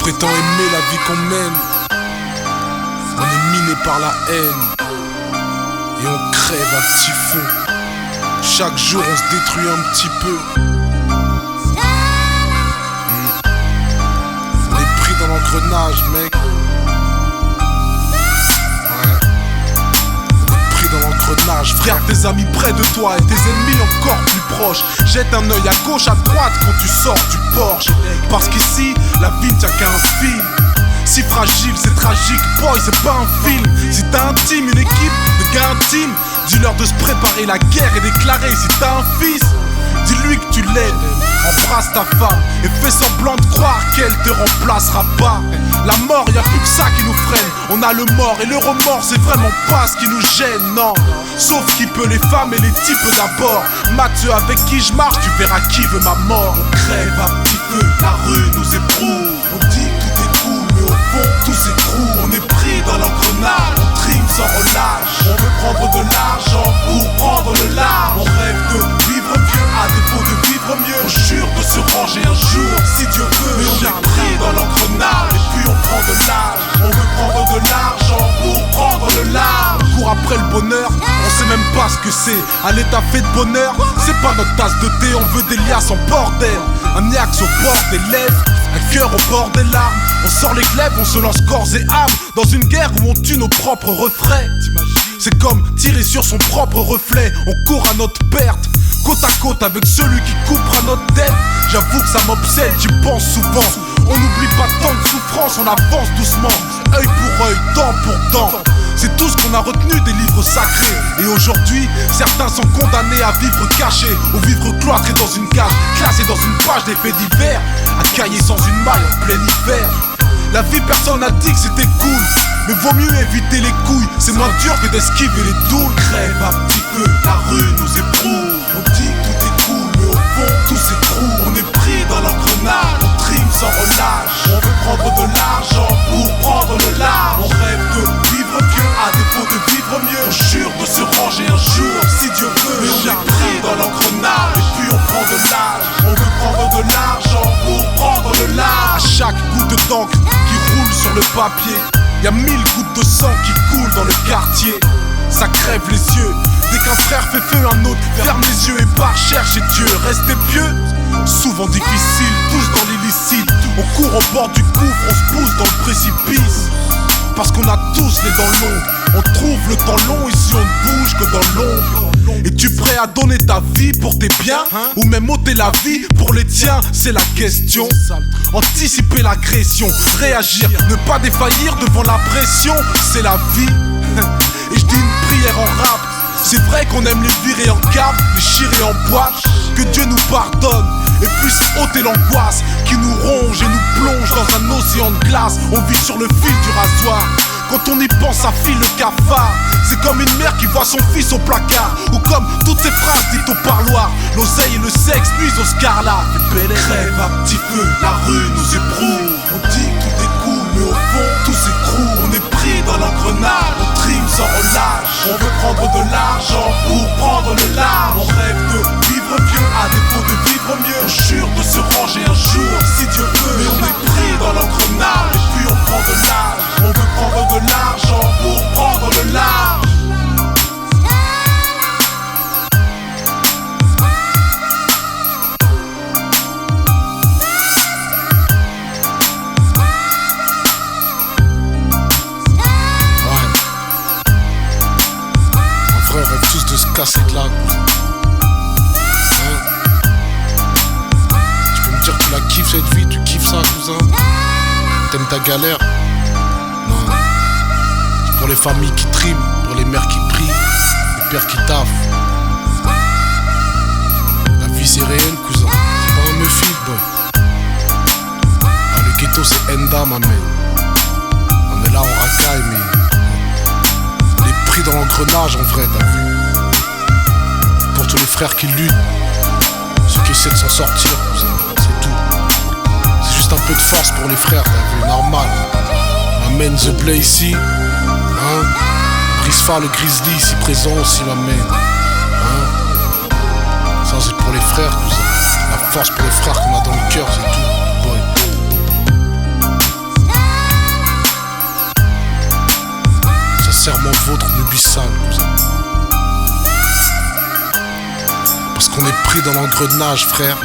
prétend aimer la vie qu'on mène. On est miné par la haine et on crève à petit feu. Chaque jour on se détruit un petit peu. On est pris dans l'engrenage, mec. Frère, tes amis près de toi et tes ennemis encore plus proches. Jette un œil à gauche, à droite quand tu sors du Porsche. Parce qu'ici, la vie ne tient qu'à un fil. Si fragile, c'est tragique, boy, c'est pas un film. Si t'as un team, une équipe de gars intimes, dis-leur de se préparer la guerre et déclarer. Si t'as un fils, dis-lui que tu l'aides. Embrasse ta femme et fais semblant de croire qu'elle te remplacera pas. La mort, y'a plus que ça qui nous freine. On a le mort et le remords, c'est vraiment pas ce qui nous gêne, non. Sauf qui peut les femmes et les types d'abord. Mathieu avec qui je marche, tu verras qui veut ma mort. On crève à petit feu, la rue nous éprouve. On dit que tout est cool, mais au fond tout s'écroule. On est pris dans l'engrenage, on trime sans relâche. On veut prendre de l'argent pour prendre le large. On rêve de vivre vieux à défaut de vivre mieux. On jure de se ranger un jour, si Dieu veut. Mais on est pris dans l'engrenage et puis on prend de l'âge. On veut prendre de l'argent pour prendre le large. On court après le bonheur, on sait même pas ce que c'est. Un état fait de bonheur, c'est pas notre tasse de thé. On veut des liasses en bordel, un axe au bord des lèvres, un cœur au bord des larmes. On sort les glaives, on se lance corps et âme dans une guerre où on tue nos propres refrains. C'est comme tirer sur son propre reflet. On court à notre perte, côte à côte avec celui qui coupera notre tête. J'avoue que ça m'obsède, j'y pense souvent. On n'oublie pas tant de souffrance, on avance doucement. Œil pour œil, dent pour dent. C'est tout ce qu'on a retenu des livres sacrés. Et aujourd'hui, certains sont condamnés à vivre cachés, ou vivre cloîtrés dans une cage, classés dans une page des faits divers, à cailler sans une maille en plein hiver. La vie, personne n'a dit que c'était cool, mais vaut mieux éviter les couilles. C'est moins dur que d'esquiver les douilles. Crève à petit feu, la rue nous éprouve. On dit que tout est cool, mais au fond tout s'écroule. On est pris dans l'engrenage, on trime sans relâche. On veut prendre de l'argent pour prendre le large. On rêve de vivre vieux à défaut de vivre mieux. On jure de se ranger un jour, si Dieu veut. Mais on est pris dans l'engrenage et puis on prend de l'âge. On veut prendre de l'argent pour prendre le large. À chaque goutte d'encre qui roule sur le papier, y'a 1000 gouttes de sang qui coulent dans le quartier. Ça crève les yeux. Dès qu'un frère fait feu, un autre ferme les yeux et part chercher Dieu. Rester pieux, souvent difficile, tous dans l'illicite. On court au bord du gouffre, on se pousse dans le précipice. Parce qu'on a tous les dents longues. On trouve le temps long, ici on ne bouge que dans l'ombre. Es-tu prêt à donner ta vie pour tes biens, ou même ôter la vie pour les tiens? C'est la question. Anticiper l'agression, réagir, ne pas défaillir devant la pression, c'est la vie. Et je dis une prière en rap. C'est vrai qu'on aime les virer en cave, les chirer en boîte. Que Dieu nous pardonne et puisse ôter l'angoisse qui nous ronge et nous plonge dans un océan de glace. On vit sur le fil du rasoir. Quand on y pense, ça file le cafard. C'est comme une mère qui voit son fils au placard, ou comme toutes ces phrases dites au parloir. L'oseille et le sexe nuisent au scarlat. Crève à petit feu, la rue nous éprouve. On dit que tout est cool, mais au fond tout s'écroule. On est pris dans l'engrenage, on trime sans relâche. On veut prendre de l'argent pour prendre le large. On rêve de vivre vieux à défaut de vivre mieux. On jure de se ranger un jour, si Dieu veut. Mais on est pris dans l'engrenage et puis on prend de l'âge. On veut prendre de l'argent pour prendre le large. On rêve tous de se casser de là. Tu peux me dire que tu la kiffes cette vie, tu kiffes ça, cousin? T'aimes ta galère? Non. C'est pour les familles qui triment, pour les mères qui prient, les pères qui taffent. La vie c'est réel, cousin. C'est pas un meufil, boy. Le ghetto c'est Enda, ma mère. On est là, on racaille, mais pris dans l'engrenage en vrai, t'as vu? Pour tous les frères qui luttent, ceux qui essaient de s'en sortir, c'est tout. C'est juste un peu de force pour les frères, t'as vu? Normal. Amène The Play ici, hein? Brisfa le Grizzly ici présent aussi, m'amène, hein? Ça c'est pour les frères, cousin. La force pour les frères qu'on a dans le cœur, c'est tout, boy. vôtre, Nubie sale, cousin. Parce qu'on est pris dans l'engrenage, frère.